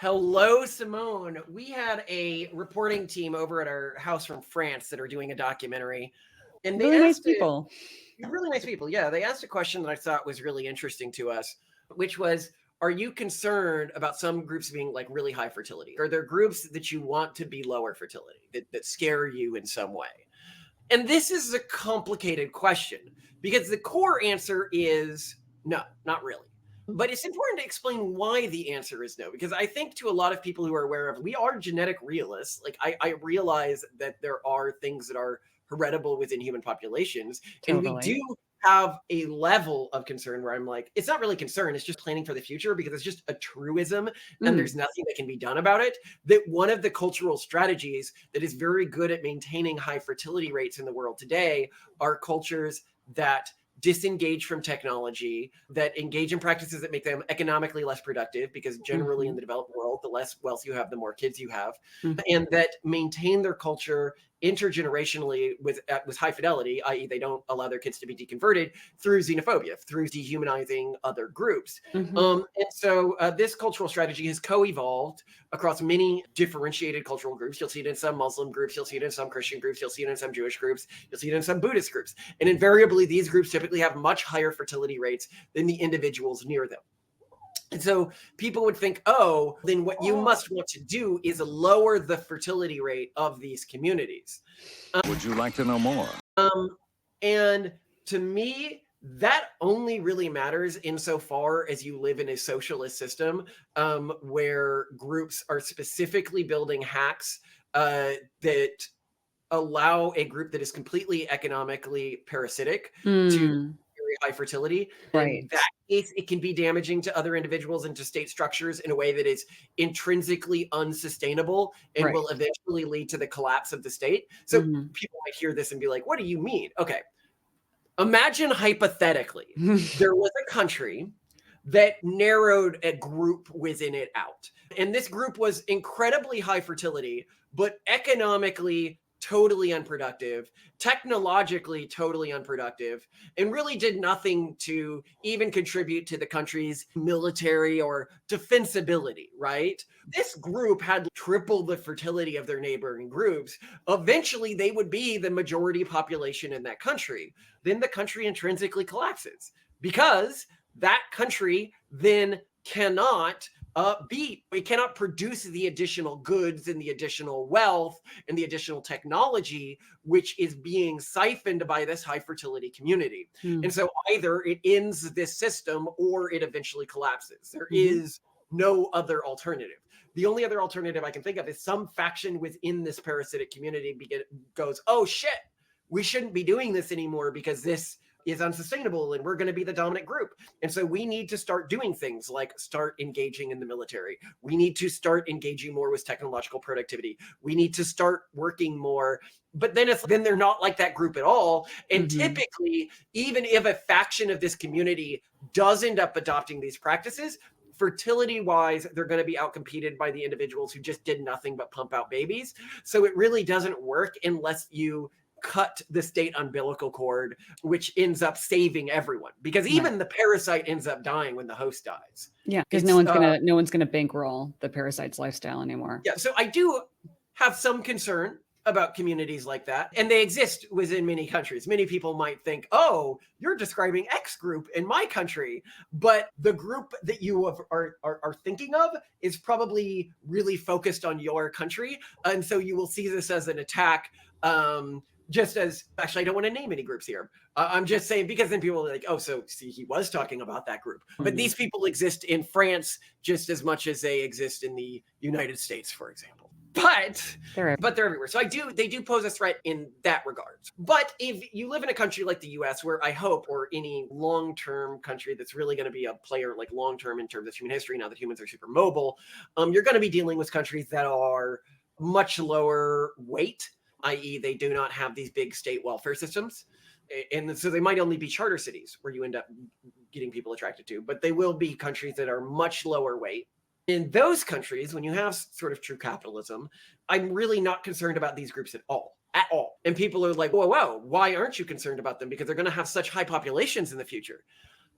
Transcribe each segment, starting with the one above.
Hello, Simone. We had a reporting team over at our house from France that are doing a documentary. And they Really nice asked people. really nice people. Yeah, they asked a question that I thought was really interesting to us, which was, are you concerned about some groups being like really high fertility? Are there groups that you want to be lower fertility that scare you in some way? And this is a complicated question because the core answer is no, not really. But it's important to explain why the answer is no, because I think to a lot of people who are aware of, we are genetic realists. Like I realize that there are things that are heritable within human populations. And we Totally. do have a level of concern where I'm like, it's not really concern, it's just planning for the future because it's just a truism and there's nothing that can be done about it. That one of the cultural strategies that is very good at maintaining high fertility rates in the world today are cultures that disengage from technology, that engage in practices that make them economically less productive, because generally in the developed world, the less wealth you have, the more kids you have, and that maintain their culture intergenerationally with high fidelity, i.e. they don't allow their kids to be deconverted through xenophobia, through dehumanizing other groups. And so this cultural strategy has co-evolved across many differentiated cultural groups. You'll see it in some Muslim groups, you'll see it in some Christian groups, you'll see it in some Jewish groups, you'll see it in some Buddhist groups. And invariably, these groups typically have much higher fertility rates than the individuals near them. And so people would think, oh, then what you must want to do is lower the fertility rate of these communities. Would you like to know more? And to me, that only really matters insofar as you live in a socialist system where groups are specifically building hacks that allow a group that is completely economically parasitic to very high fertility. Right. In that case, it can be damaging to other individuals and to state structures in a way that is intrinsically unsustainable and will eventually lead to the collapse of the state. So people might hear this and be like, what do you mean? Okay. Imagine hypothetically, there was a country that narrowed a group within it out. And this group was incredibly high fertility, but economically totally unproductive, technologically totally unproductive, and really did nothing to even contribute to the country's military or defensibility, right? This group had triple the fertility of their neighboring groups. Eventually, they would be the majority population in that country. Then the country intrinsically collapses because that country then cannot it cannot produce the additional goods and the additional wealth and the additional technology, which is being siphoned by this high fertility community. And so either it ends this system or it eventually collapses. There is no other alternative. The only other alternative I can think of is some faction within this parasitic community goes, oh shit, we shouldn't be doing this anymore because this is unsustainable and we're going to be the dominant group. And so we need to start doing things like start engaging in the military. We need to start engaging more with technological productivity. We need to start working more. But then they're not like that group at all. And typically, even if a faction of this community does end up adopting these practices, fertility wise, they're going to be outcompeted by the individuals who just did nothing but pump out babies. So it really doesn't work unless you cut the state umbilical cord, which ends up saving everyone, because even the parasite ends up dying when the host dies. Yeah, because no one's gonna bankroll the parasite's lifestyle anymore. Yeah, so I do have some concern about communities like that, and they exist within many countries. Many people might think, oh, you're describing X group in my country, but the group that you are thinking of is probably really focused on your country, and so you will see this as an attack. Just as, actually, I don't want to name any groups here. I'm just saying, because then people are like, oh, so see, he was talking about that group. But these people exist in France just as much as they exist in the United States, for example. But they're everywhere. So they do pose a threat in that regard. But if you live in a country like the US, where I hope, or any long-term country that's really going to be a player like long-term in terms of human history, now that humans are super mobile, you're going to be dealing with countries that are much lower weight, i.e. they do not have these big state welfare systems. And so they might only be charter cities where you end up getting people attracted to, but they will be countries that are much lower weight. In those countries, when you have sort of true capitalism, I'm really not concerned about these groups at all. And people are like, whoa, why aren't you concerned about them? Because they're going to have such high populations in the future.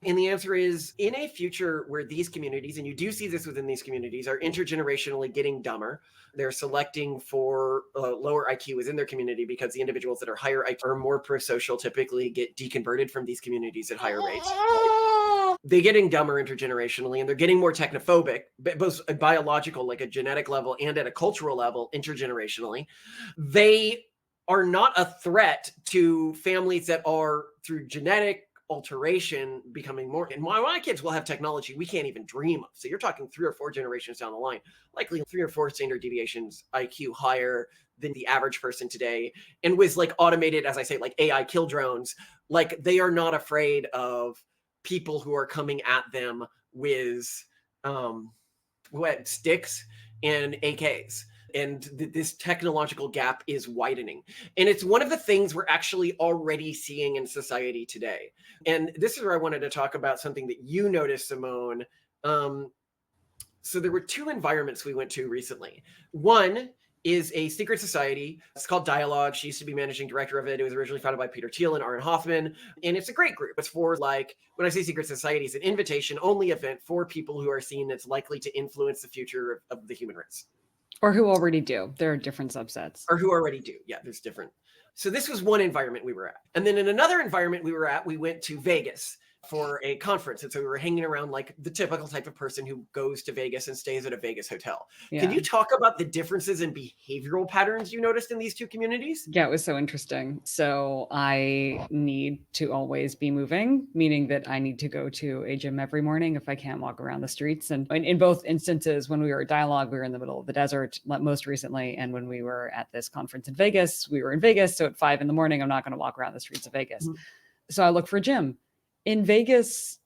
And the answer is, in a future where these communities, and you do see this within these communities, are intergenerationally getting dumber. They're selecting for lower IQ within their community because the individuals that are higher IQ are more pro-social, typically get deconverted from these communities at higher rates. They're getting dumber intergenerationally, and they're getting more technophobic, both a biological, like a genetic level, and at a cultural level, intergenerationally. They are not a threat to families that are, through genetic alteration, becoming more. And my kids will have technology we can't even dream of. So you're talking 3 or 4 generations down the line, likely 3 or 4 standard deviations IQ higher than the average person today. And with like automated, as I say, like AI kill drones, like they are not afraid of people who are coming at them with sticks and AKs. And this technological gap is widening. And it's one of the things we're actually already seeing in society today. And this is where I wanted to talk about something that you noticed, Simone. So there were 2 environments we went to recently. One is a secret society. It's called Dialogue. She used to be managing director of it. It was originally founded by Peter Thiel and Aaron Hoffman. And it's a great group. It's for, like, when I say secret society, it's an invitation-only event for people who are seen as likely to influence the future of the human race. Or who already do. There are different subsets. Or who already do. Yeah, there's different. So this was one environment we were at. And then in another environment we were at, we went to Vegas for a conference. And so we were hanging around like the typical type of person who goes to Vegas and stays at a Vegas hotel. Yeah. Can you talk about the differences in behavioral patterns you noticed in these 2 communities? Yeah, it was so interesting. So I need to always be moving, meaning that I need to go to a gym every morning if I can't walk around the streets. And in both instances, when we were at Dialogue, we were in the middle of the desert most recently. And when we were at this conference in Vegas, we were in Vegas. So at 5 a.m, I'm not going to walk around the streets of Vegas. Mm-hmm. So I look for a gym. In Vegas,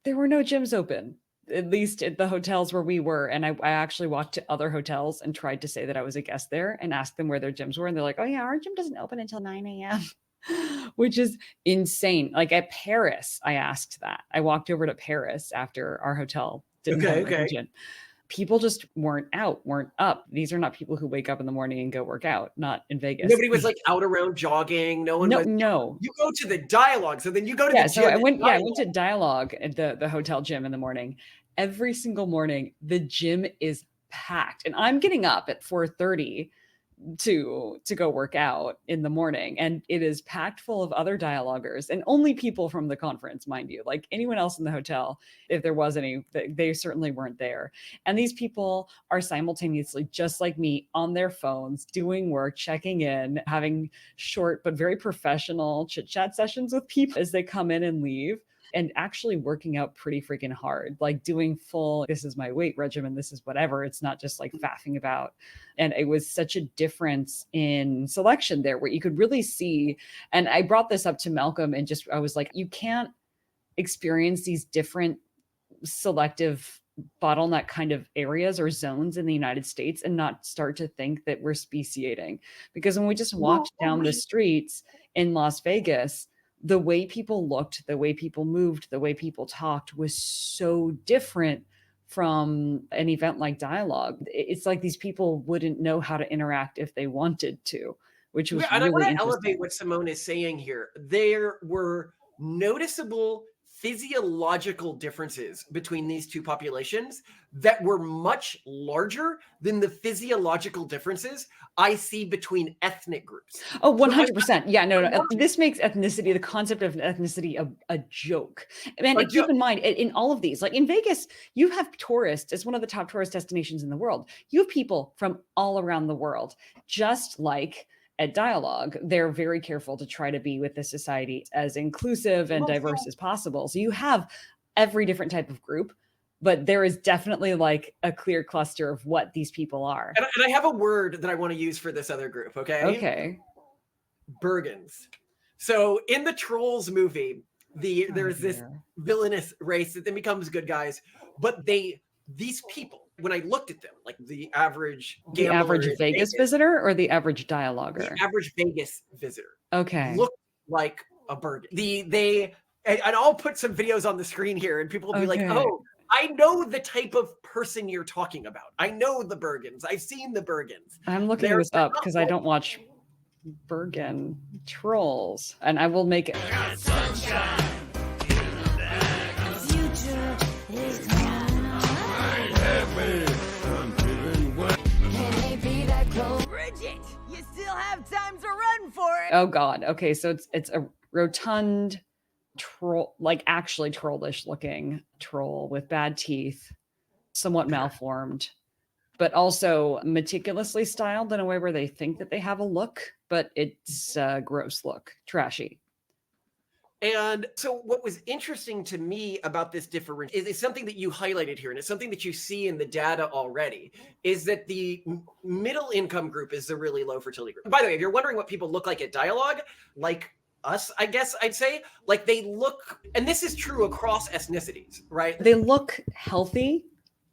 there were no gyms open, at least at the hotels where we were. And I actually walked to other hotels and tried to say that I was a guest there and asked them where their gyms were. And they're like, oh yeah, our gym doesn't open until 9 a.m., which is insane. Like at Paris, I asked that. I walked over to Paris after our hotel didn't have a gym. People just weren't up. These are not people who wake up in the morning and go work out, not in Vegas. Nobody was like out around jogging. No. You go to the Dialogue. So then you go to the gym. So I went to Dialogue at the hotel gym in the morning. Every single morning, the gym is packed. And I'm getting up at 4:30 to go work out in the morning. And it is packed full of other dialoguers and only people from the conference, mind you. Like anyone else in the hotel, if there was any, they certainly weren't there. And these people are simultaneously, just like me, on their phones, doing work, checking in, having short but very professional chit-chat sessions with people as they come in and leave. And actually working out pretty freaking hard, like doing full, this is my weight regimen, this is whatever. It's not just like faffing about. And it was such a difference in selection there where you could really see, and I brought this up to Malcolm and I was like, you can't experience these different selective bottleneck kind of areas or zones in the United States and not start to think that we're speciating. Because when we just walked down the streets in Las Vegas, the way people looked, the way people moved, the way people talked was so different from an event like Dialogue. It's like these people wouldn't know how to interact if they wanted to, which was and really I want to interesting. elevate what Simone is saying here. There were noticeable physiological differences between these 2 populations that were much larger than the physiological differences I see between ethnic groups. Oh, 100%. Yeah, no. This makes ethnicity, the concept of ethnicity, a joke. And keep in mind, in all of these, like in Vegas, you have tourists. It's one of the top tourist destinations in the world. You have people from all around the world, just like at Dialogue, they're very careful to try to be with the society as inclusive and diverse as possible. So you have every different type of group, but there is definitely like a clear cluster of what these people are. And I have a word that I want to use for this other group, okay? Okay. Bergens. So in the Trolls movie, there's this villainous race that then becomes good guys, but these people, when I looked at them, like the average Vegas visitor or the average dialoguer? The average Vegas visitor. Okay. Looked like a Bergen. And I'll put some videos on the screen here and people will be like, oh, I know the type of person you're talking about. I know the Bergens. I've seen the Bergens. I'm looking this up because I don't watch Bergen Trolls. And I will make it. Bridget, you still have time to run for it. Oh God. Okay, so it's a rotund troll, like actually trollish looking troll with bad teeth, somewhat malformed, but also meticulously styled in a way where they think that they have a look, but it's a gross look, trashy. And so what was interesting to me about this difference is something that you highlighted here, and it's something that you see in the data already, is that the middle income group is the really low fertility group. By the way, if you're wondering what people look like at Dialogue, like us, I guess I'd say, like they look, and this is true across ethnicities, right? They look healthy,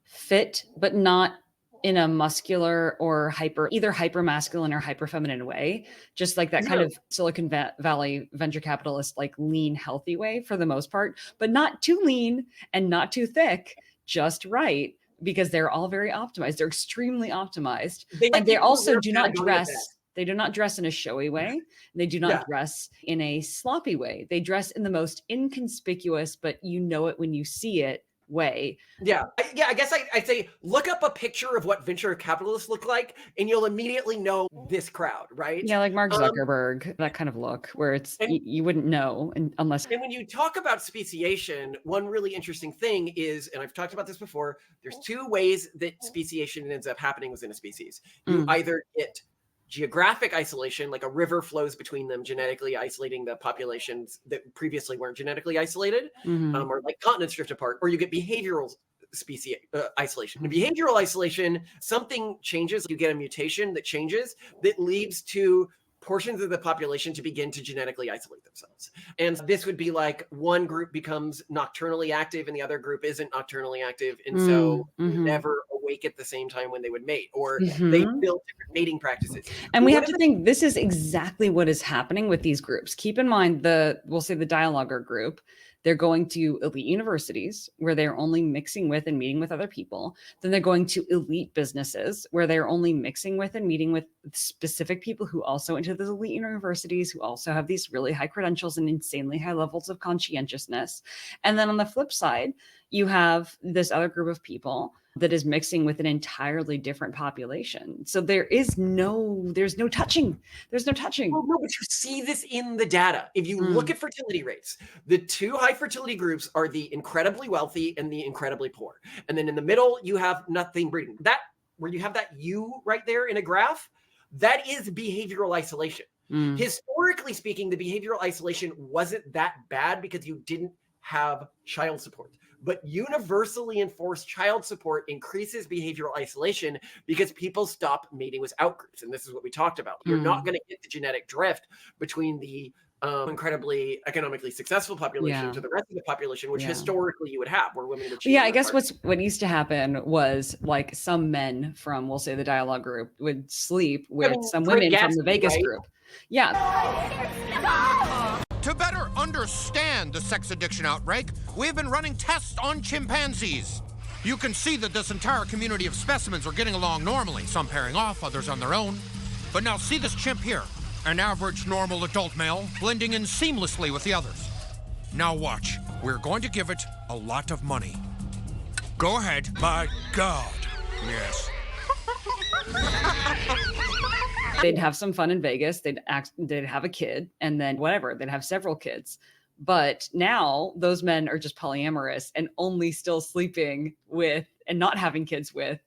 fit, but not in a muscular or either hyper masculine or hyper feminine way, just like that kind of Silicon Valley venture capitalist, like lean, healthy way for the most part, but not too lean and not too thick, just right, because they're all very optimized. They're extremely optimized. And they also do not dress. They do not dress in a showy way. They do not dress in a sloppy way. They dress in the most inconspicuous, but you know it when you see it way. I guess I'd say look up a picture of what venture capitalists look like and you'll immediately know this crowd, right? Yeah, like Mark Zuckerberg, that kind of look where it's you wouldn't know unless. And when you talk about speciation, one really interesting thing is, and I've talked about this before, there's two ways that speciation ends up happening within a species. You either get geographic isolation, like a river flows between them, genetically isolating the populations that previously weren't genetically isolated, or like continents drift apart, or you get behavioral species isolation. In behavioral isolation, something changes. You get a mutation that changes that leads to portions of the population to begin to genetically isolate themselves. And this would be like one group becomes nocturnally active and the other group isn't nocturnally active. And so never awake at the same time when they would mate, or they build different mating practices. And we have to think this is exactly what is happening with these groups. Keep in mind we'll say the dialoguer group. They're going to elite universities where they're only mixing with and meeting with other people. Then they're going to elite businesses where they're only mixing with and meeting with specific people who also went to those elite universities, who also have these really high credentials and insanely high levels of conscientiousness. And then on the flip side, you have this other group of people that is mixing with an entirely different population. So there's no touching. There's no touching. Well, no, but you see this in the data. If you look at fertility rates, the two high fertility groups are the incredibly wealthy and the incredibly poor. And then in the middle, you have nothing breeding. That, where you have that U right there in a graph, that is behavioral isolation. Historically speaking, the behavioral isolation wasn't that bad because you didn't have child support. But universally enforced child support increases behavioral isolation because people stop mating with outgroups. And this is what we talked about. You're not going to get the genetic drift between the incredibly economically successful population to the rest of the population, which historically you would have, where women would. I guess what used to happen was like some men from, we'll say, the dialogue group would sleep with some women from the Vegas group. To better understand the sex addiction outbreak, we've been running tests on chimpanzees. You can see that this entire community of specimens are getting along normally, some pairing off, others on their own. But now see this chimp here, an average normal adult male, blending in seamlessly with the others. Now watch, we're going to give it a lot of money. Go ahead. My God. Yes. They'd have some fun in Vegas. They'd have a kid, and then whatever, they'd have several kids. But now those men are just polyamorous and only still sleeping with and not having kids with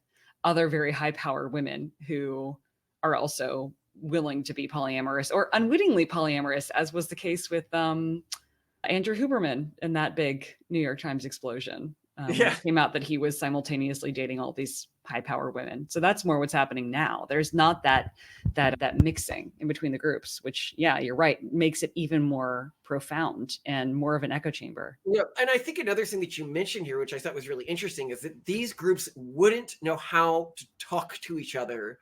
other very high power women who are also willing to be polyamorous or unwittingly polyamorous, as was the case with Andrew Huberman in that big New York Times explosion. It came out that he was simultaneously dating all these high power women. So that's more what's happening now. There's not that mixing in between the groups, which, you're right, makes it even more profound and more of an echo chamber. Yeah, and I think another thing that you mentioned here, which I thought was really interesting, is that these groups wouldn't know how to talk to each other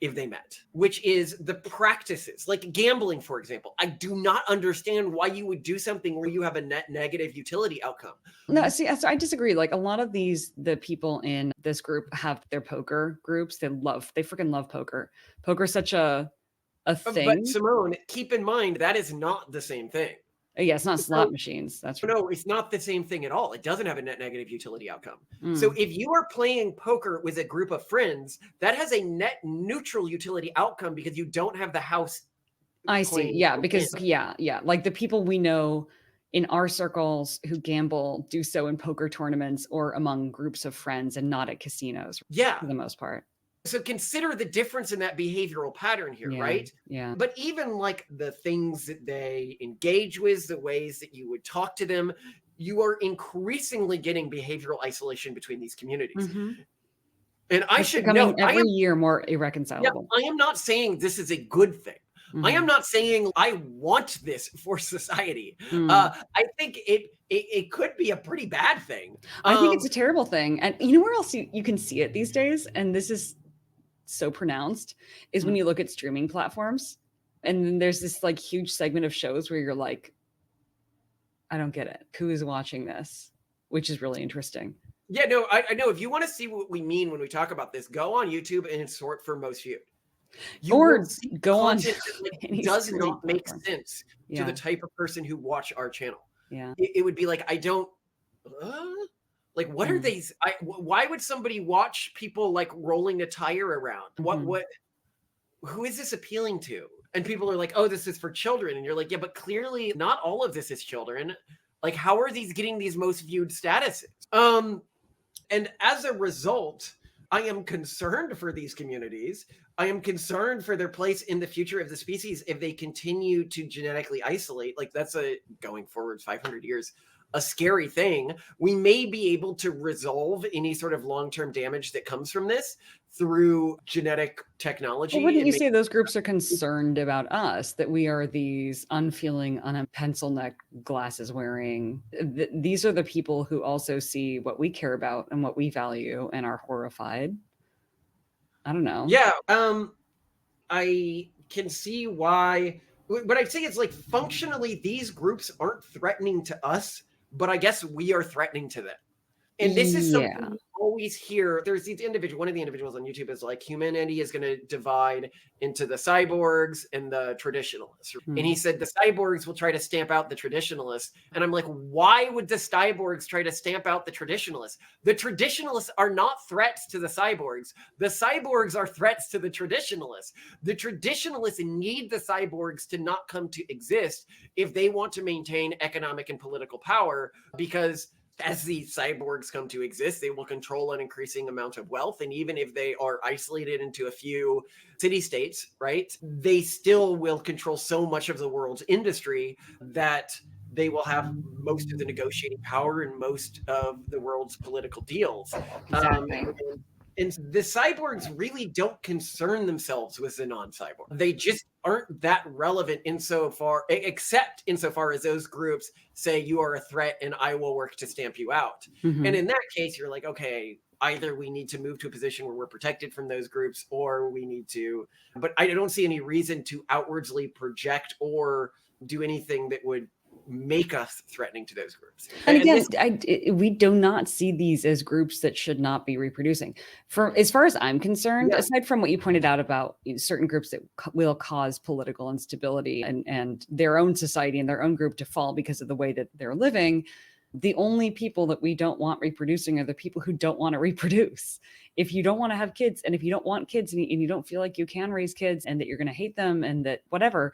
if they met, which is the practices, like gambling, for example. I do not understand why you would do something where you have a net negative utility outcome. No, see, so I disagree. Like a lot of the people in this group have their poker groups. They freaking love poker. Poker's such a thing. But Simone, keep in mind, that is not the same thing. Yeah, it's not slot machines. That's right. No, it's not the same thing at all. It doesn't have a net negative utility outcome. Mm. So if you are playing poker with a group of friends, that has a net neutral utility outcome because you don't have the house. I see. Yeah, because like the people we know in our circles who gamble do so in poker tournaments or among groups of friends and not at casinos. Yeah. For the most part. So consider the difference in that behavioral pattern here, right? Yeah. But even like the things that they engage with, the ways that you would talk to them, you are increasingly getting behavioral isolation between these communities. Mm-hmm. And I should note, every year more irreconcilable. Yeah, I am not saying this is a good thing. Mm-hmm. I am not saying I want this for society. I think it could be a pretty bad thing. I think it's a terrible thing. And you know where else you can see it these days? And this is so pronounced is when you look at streaming platforms. And then there's this like huge segment of shows where you're like, I don't get it. Who is watching this? Which is really interesting. Yeah, no, I know. If you want to see what we mean when we talk about this, go on YouTube and sort for most viewed. Or go on. That, like, does not make sense to the type of person who watch our channel. Yeah, it would be like, I don't. Like, what are these? Why would somebody watch people like rolling a tire around? What? Who is this appealing to? And people are like, oh, this is for children. And you're like, yeah, but clearly not all of this is children. Like, how are these getting these most viewed statuses? And as a result, I am concerned for these communities. I am concerned for their place in the future of the species if they continue to genetically isolate. Like, that's going forward 500 years, a scary thing. We may be able to resolve any sort of long-term damage that comes from this through genetic technology. Well, wouldn't you say those groups are concerned about us, that we are these unfeeling, pencil neck glasses wearing? These are the people who also see what we care about and what we value and are horrified. I don't know. Yeah, I can see why, but I think it's like functionally these groups aren't threatening to us, but I guess we are threatening to them. And this is something you always hear. There's these one of the individuals on YouTube is like, humanity is going to divide into the cyborgs and the traditionalists. And he said the cyborgs will try to stamp out the traditionalists. And I'm like, why would the cyborgs try to stamp out the traditionalists? The traditionalists are not threats to the cyborgs. The cyborgs are threats to the traditionalists. The traditionalists need the cyborgs to not come to exist if they want to maintain economic and political power, because as the cyborgs come to exist, they will control an increasing amount of wealth. And even if they are isolated into a few city-states, right, they still will control so much of the world's industry that they will have most of the negotiating power and most of the world's political deals. Exactly. And the cyborgs really don't concern themselves with the non-cyborg. They just aren't that relevant except insofar as those groups say you are a threat and I will work to stamp you out. And in that case, you're like, okay, either we need to move to a position where we're protected from those groups, or we need to, but I don't see any reason to outwardly project or do anything that would make us threatening to those groups. And again, we do not see these as groups that should not be reproducing. As far as I'm concerned, aside from what you pointed out about certain groups that will cause political instability and their own society and their own group to fall because of the way that they're living, the only people that we don't want reproducing are the people who don't want to reproduce. If you don't want to have kids, and if you don't want kids, and you don't feel like you can raise kids, and that you're going to hate them, and that whatever,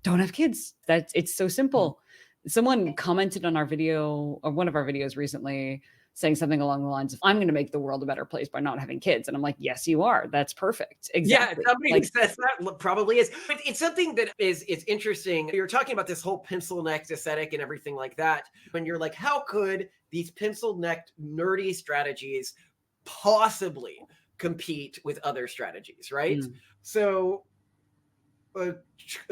don't have kids. It's so simple. Someone commented on our video, or one of our videos recently, saying something along the lines of, I'm going to make the world a better place by not having kids. And I'm like, yes, you are. That's perfect. Exactly. Yeah, somebody who says that probably is. But it's something that it's interesting. You're talking about this whole pencil-necked aesthetic and everything like that. When you're like, how could these pencil-necked nerdy strategies possibly compete with other strategies, right? So a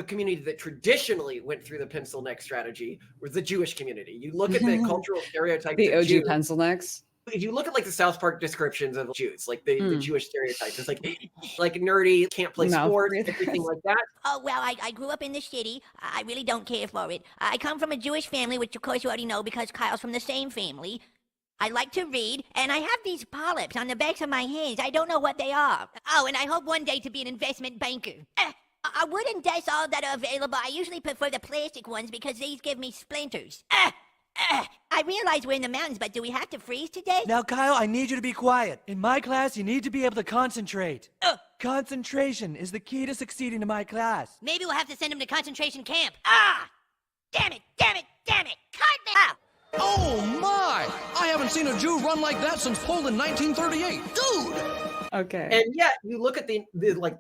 community that traditionally went through the pencil neck strategy was the Jewish community. You look at the cultural stereotypes. The of OG Jews. pencil necks. If you look at like the South Park descriptions of Jews, like the Jewish stereotypes, it's like nerdy, can't play sports, everything like that. Oh, well, I grew up in the city. I really don't care for it. I come from a Jewish family, which of course you already know because Kyle's from the same family. I like to read, and I have these polyps on the backs of my hands. I don't know what they are. Oh, and I hope one day to be an investment banker. Are wooden desks all that are available? I usually prefer the plastic ones because these give me splinters. I realize we're in the mountains, but do we have to freeze today? Now, Kyle, I need you to be quiet. In my class, you need to be able to concentrate. Concentration is the key to succeeding in my class. Maybe we'll have to send him to concentration camp. Ah! Damn it, damn it, damn it! Cut me! Oh my! I haven't seen a Jew run like that since Poland 1938. Dude! Okay. And yet, you look at the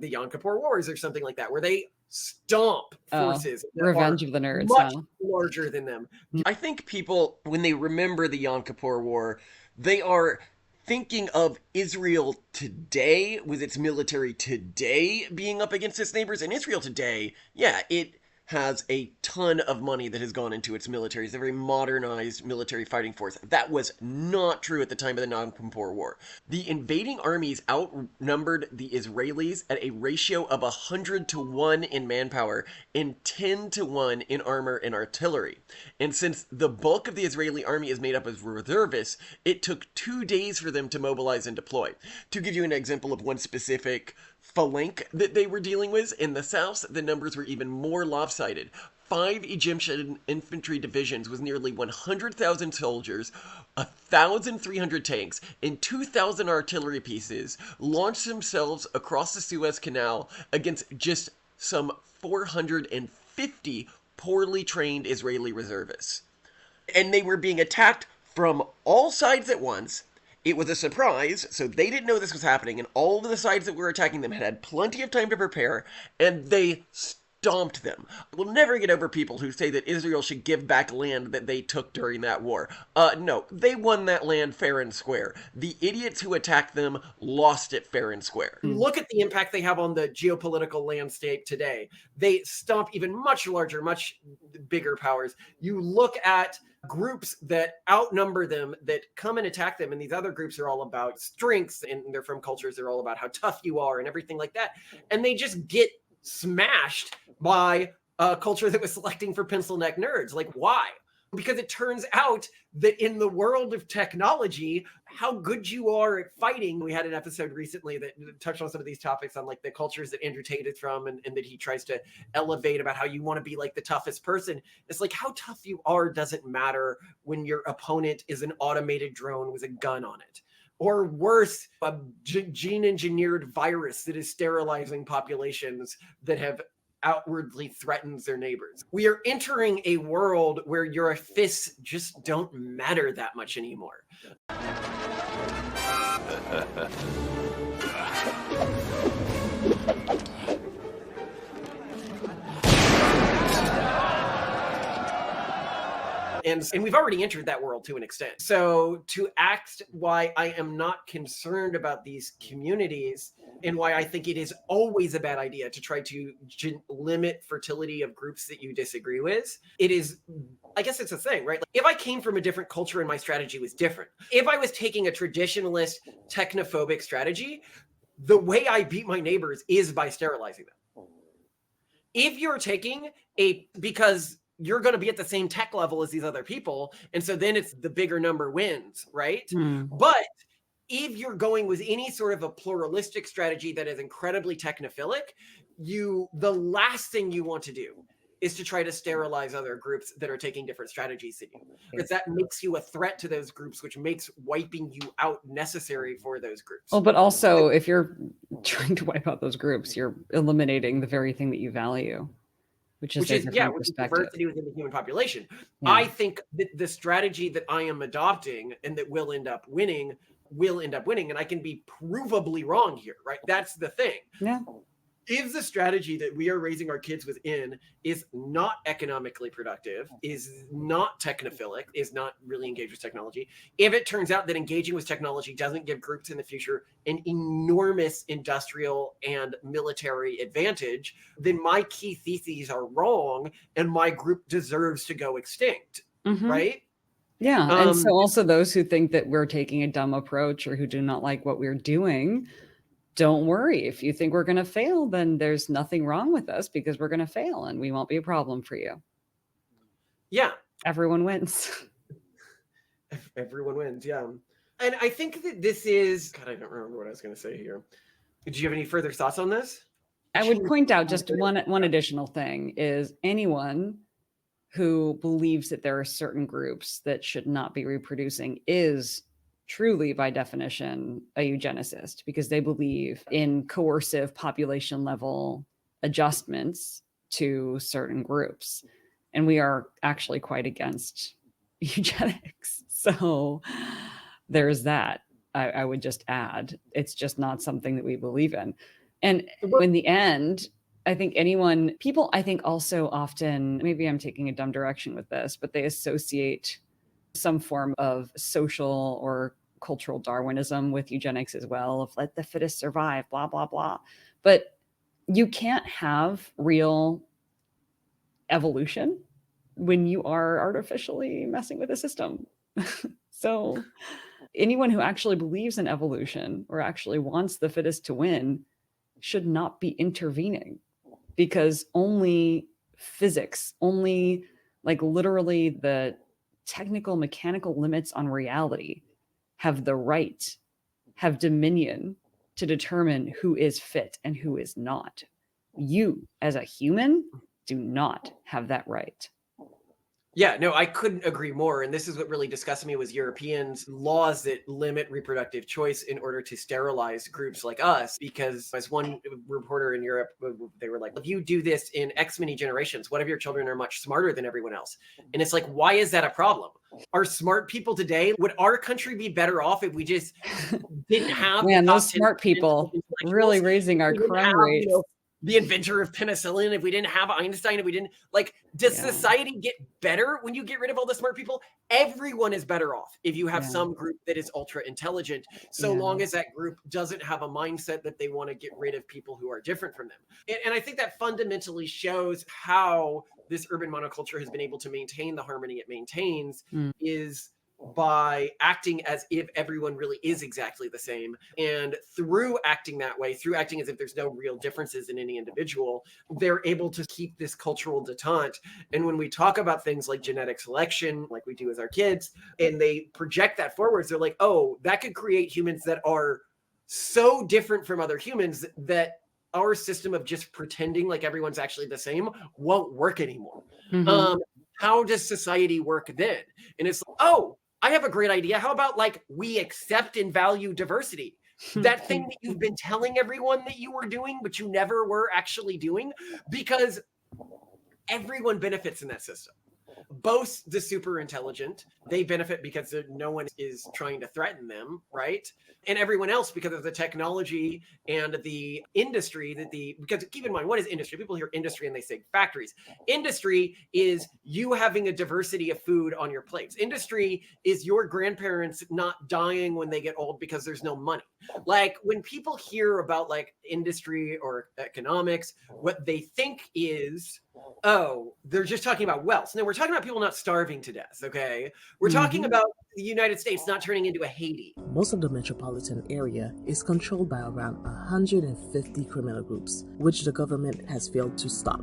Yom Kippur Wars or something like that, where they stomp forces. that Revenge are of the Nerds. much Huh? larger than them. I think people, when they remember the Yom Kippur War, they are thinking of Israel today, with its military today being up against its neighbors. And Israel today, yeah, it has a ton of money that has gone into its military. It's a very modernized military fighting force. That was not true at the time of the Yom Kippur War. The invading armies outnumbered the Israelis at a ratio of 100 to 1 in manpower and 10 to 1 in armor and artillery. And since the bulk of the Israeli army is made up of reservists, it took 2 days for them to mobilize and deploy. To give you an example of one specific phalanx that they were dealing with, in the south, the numbers were even more lopsided. 5 Egyptian infantry divisions with nearly 100,000 soldiers, 1,300 tanks, and 2,000 artillery pieces launched themselves across the Suez Canal against just some 450 poorly trained Israeli reservists. And they were being attacked from all sides at once. It was a surprise, so they didn't know this was happening, and all of the sides that were attacking them had plenty of time to prepare, and they stomped them. We'll never get over people who say that Israel should give back land that they took during that war. No, they won that land fair and square. The idiots who attacked them lost it fair and square. Look at the impact they have on the geopolitical landscape today. They stomp even much larger, much bigger powers. You look at groups that outnumber them, that come and attack them, and these other groups are all about strengths, and they're from cultures that are all about how tough you are and everything like that. And they just get smashed by a culture that was selecting for pencil neck nerds. Like, why? Because it turns out that in the world of technology, how good you are at fighting. We had an episode recently that touched on some of these topics on like the cultures that Andrew Tate is from, and that he tries to elevate about how you want to be like the toughest person. It's like how tough you are doesn't matter when your opponent is an automated drone with a gun on it. Or worse, a gene-engineered virus that is sterilizing populations that have outwardly threatens their neighbors. We are entering a world where your fists just don't matter that much anymore. And we've already entered that world to an extent. So to ask why I am not concerned about these communities and why I think it is always a bad idea to try to limit fertility of groups that you disagree with, it is, I guess it's a thing, right? Like if I came from a different culture and my strategy was different, if I was taking a traditionalist technophobic strategy, the way I beat my neighbors is by sterilizing them. If you're taking because you're going to be at the same tech level as these other people. And so then it's the bigger number wins, right? But if you're going with any sort of a pluralistic strategy that is incredibly technophilic, the last thing you want to do is to try to sterilize other groups that are taking different strategies than you. Because that makes you a threat to those groups, which makes wiping you out necessary for those groups. Well, but also if you're trying to wipe out those groups, you're eliminating the very thing that you value. Which is diversity within the human population. Yeah. I think that the strategy that I am adopting and that will end up winning, and I can be provably wrong here, right? That's the thing. Yeah. If the strategy that we are raising our kids within is not economically productive, is not technophilic, is not really engaged with technology, if it turns out that engaging with technology doesn't give groups in the future an enormous industrial and military advantage, then my key theses are wrong and my group deserves to go extinct, right? Yeah, and so also those who think that we're taking a dumb approach or who do not like what we're doing, don't worry. If you think we're going to fail, then there's nothing wrong with us because we're going to fail and we won't be a problem for you. Yeah. Everyone wins. Everyone wins, yeah. And I think that this is... God, I don't remember what I was going to say here. Do you have any further thoughts on this? I would point out just one additional thing is anyone who believes that there are certain groups that should not be reproducing is truly, by definition, a eugenicist, because they believe in coercive population level adjustments to certain groups. And we are actually quite against eugenics. So there's that. I would just add, it's just not something that we believe in. And in the end, I think people I think also often, maybe I'm taking a dumb direction with this, but they associate some form of social or cultural Darwinism with eugenics as well, of let the fittest survive, blah, blah, blah. But you can't have real evolution when you are artificially messing with a system. So anyone who actually believes in evolution or actually wants the fittest to win should not be intervening, because only physics, only like literally the technical mechanical limits on reality have the right, have dominion to determine who is fit and who is not. You as a human do not have that right. Yeah, no, I couldn't agree more. And this is what really disgusted me was Europeans' laws that limit reproductive choice in order to sterilize groups like us. Because as one reporter in Europe, they were like, if you do this in X many generations, what if your children are much smarter than everyone else? And it's like, why is that a problem? Are smart people today, would our country be better off if we just didn't have those smart people really raising our crime rates? The inventor of penicillin, if we didn't have Einstein, if we didn't, like, does society get better when you get rid of all the smart people? Everyone is better off if you have some group that is ultra intelligent, so long as that group doesn't have a mindset that they want to get rid of people who are different from them. And I think that fundamentally shows how this urban monoculture has been able to maintain the harmony it maintains is by acting as if everyone really is exactly the same. And through acting that way, through acting as if there's no real differences in any individual, they're able to keep this cultural detente. And when we talk about things like genetic selection, like we do as our kids, and they project that forwards, they're like, oh, that could create humans that are so different from other humans that our system of just pretending like everyone's actually the same won't work anymore. How does society work then? And it's like, oh, I have a great idea. How about like we accept and value diversity? That thing that you've been telling everyone that you were doing, but you never were actually doing, because everyone benefits in that system. Both the super intelligent, they benefit because no one is trying to threaten them, right? And everyone else because of the technology and the industry because keep in mind, what is industry? People hear industry and they say factories. Industry is you having a diversity of food on your plates. Industry is your grandparents not dying when they get old because there's no money. Like when people hear about like industry or economics, what they think is, oh, they're just talking about wealth. No, we're talking about people not starving to death, okay? We're talking about the United States not turning into a Haiti. Most of the metropolitan area is controlled by around 150 criminal groups, which the government has failed to stop.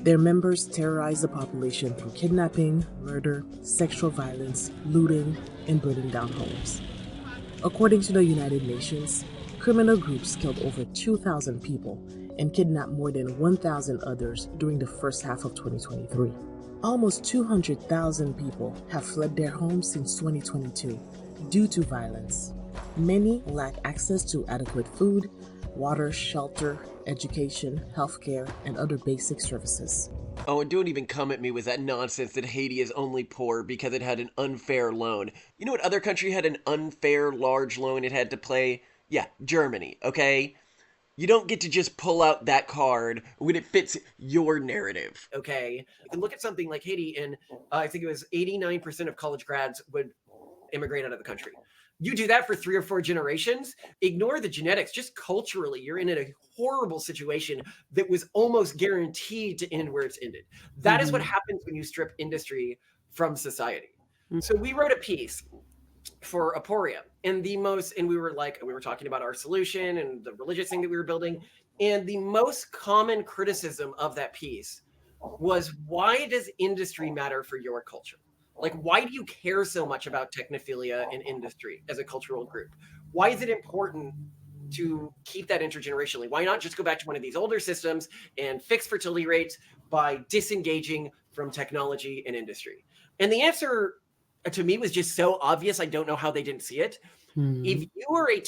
Their members terrorize the population through kidnapping, murder, sexual violence, looting, and burning down homes. According to the United Nations, criminal groups killed over 2,000 people and kidnapped more than 1,000 others during the first half of 2023. Almost 200,000 people have fled their homes since 2022 due to violence. Many lack access to adequate food, water, shelter, education, healthcare, and other basic services. Oh, and don't even come at me with that nonsense that Haiti is only poor because it had an unfair loan. You know what other country had an unfair large loan it had to pay? Yeah, Germany, okay? You don't get to just pull out that card when it fits your narrative, okay? You can look at something like Haiti, and I think it was 89% of college grads would immigrate out of the country. You do that for 3 or 4 generations, ignore the genetics, just culturally, you're in a horrible situation that was almost guaranteed to end where it's ended. That is what happens when you strip industry from society. So we wrote a piece for Aporia, and we were talking about our solution and the religious thing that we were building, and the most common criticism of that piece was, why does industry matter for your culture? Like, why do you care so much about technophilia and industry as a cultural group? Why is it important to keep that intergenerationally? Why not just go back to one of these older systems and fix fertility rates by disengaging from technology and industry? And the answer to me was just so obvious. I don't know how they didn't see it. If you are a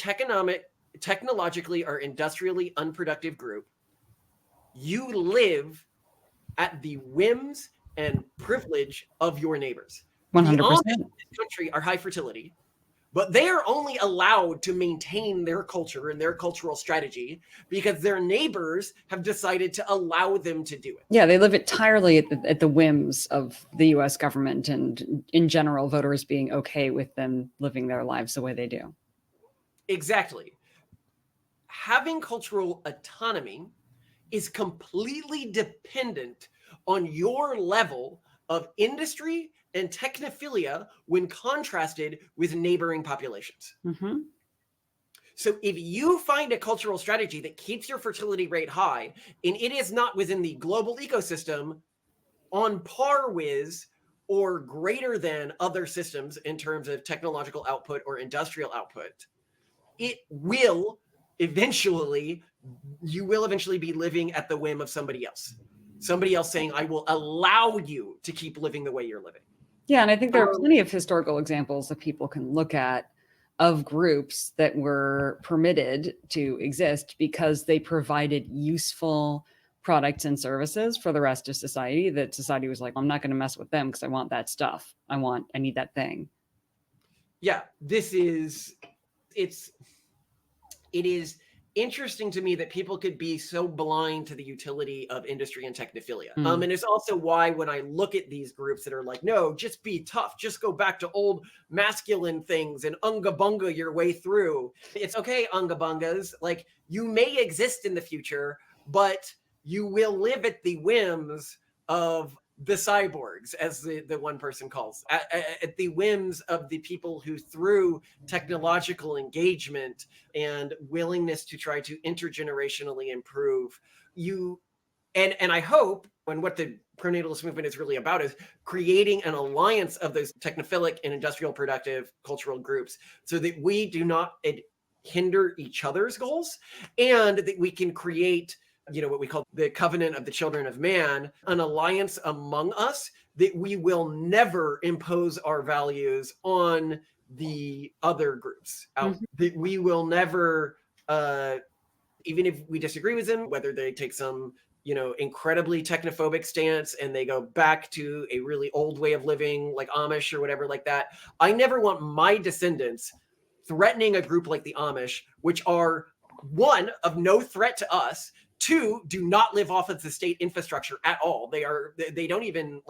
technologically or industrially unproductive group, you live at the whims and privilege of your neighbors. 100%. The Amish in this country are high fertility, but they are only allowed to maintain their culture and their cultural strategy because their neighbors have decided to allow them to do it. Yeah, they live entirely at the whims of the US government and, in general, voters being okay with them living their lives the way they do. Exactly. Having cultural autonomy is completely dependent on your level of industry and technophilia when contrasted with neighboring populations. So if you find a cultural strategy that keeps your fertility rate high and it is not within the global ecosystem on par with or greater than other systems in terms of technological output or industrial output, you will eventually be living at the whim of somebody else saying, I will allow you to keep living the way you're living. Yeah, and I think there are plenty of historical examples that people can look at of groups that were permitted to exist because they provided useful products and services for the rest of society, that society was like, I'm not going to mess with them because I want that stuff. I need that thing. Yeah, it is interesting to me that people could be so blind to the utility of industry and technophilia. And it's also why when I look at these groups that are like, no, just be tough, just go back to old masculine things and unga bunga your way through. It's okay, unga bungas. Like, you may exist in the future, but you will live at the whims of the cyborgs, as the one person calls, at the whims of the people who, through technological engagement and willingness to try to intergenerationally improve you. And I hope, and what the pronatalist movement is really about, is creating an alliance of those technophilic and industrial productive cultural groups so that we do not hinder each other's goals, and that we can create what we call the covenant of the children of man, an alliance among us that we will never impose our values on the other groups. That we will never, even if we disagree with them, whether they take some, incredibly technophobic stance and they go back to a really old way of living like Amish or whatever like that. I never want my descendants threatening a group like the Amish, which are, one, of no threat to us, two, do not live off of the state infrastructure at all. They don't even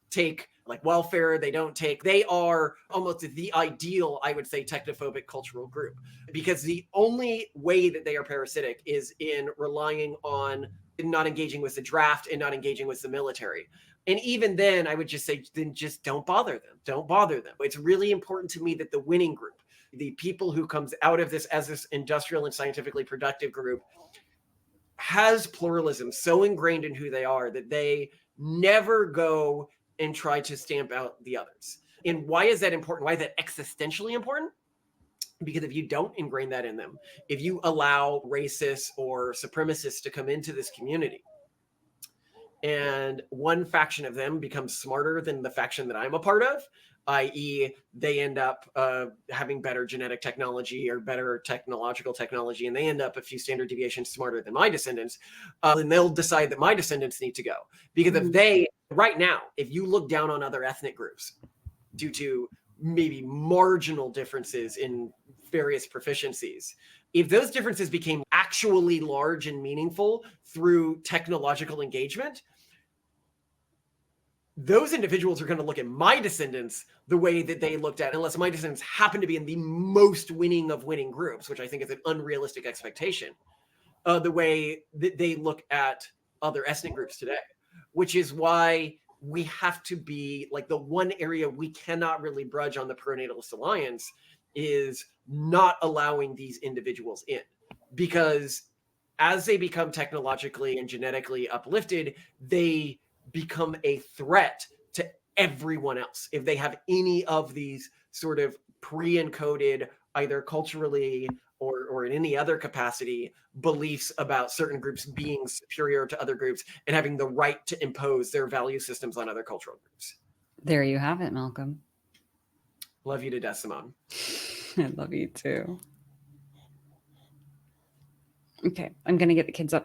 take welfare. They are almost the ideal, I would say, technophobic cultural group, because the only way that they are parasitic is in relying on not engaging with the draft and not engaging with the military. And even then, I would just say, then just don't bother them. Don't bother them. It's really important to me that the winning group, the people who comes out of this as this industrial and scientifically productive group, has pluralism so ingrained in who they are that they never go and try to stamp out the others. And why is that important? Why is that existentially important? Because if you don't ingrain that in them, if you allow racists or supremacists to come into this community, and one faction of them becomes smarter than the faction that I'm a part of, i.e. they end up having better genetic technology or better technological technology, and they end up a few standard deviations smarter than my descendants, then they'll decide that my descendants need to go. Because right now, if you look down on other ethnic groups due to maybe marginal differences in various proficiencies, if those differences became actually large and meaningful through technological engagement, those individuals are going to look at my descendants the way that they looked at, unless my descendants happen to be in the most winning of winning groups, which I think is an unrealistic expectation, the way that they look at other ethnic groups today, which is why we have to be the one area we cannot really brudge on the Pronatalist Alliance is not allowing these individuals in, because as they become technologically and genetically uplifted, they become a threat to everyone else. If they have any of these sort of pre-encoded, either culturally or in any other capacity beliefs about certain groups being superior to other groups and having the right to impose their value systems on other cultural groups. There you have it, Malcolm. Love you to death, Simone. I love you too. Okay, I'm going to get the kids up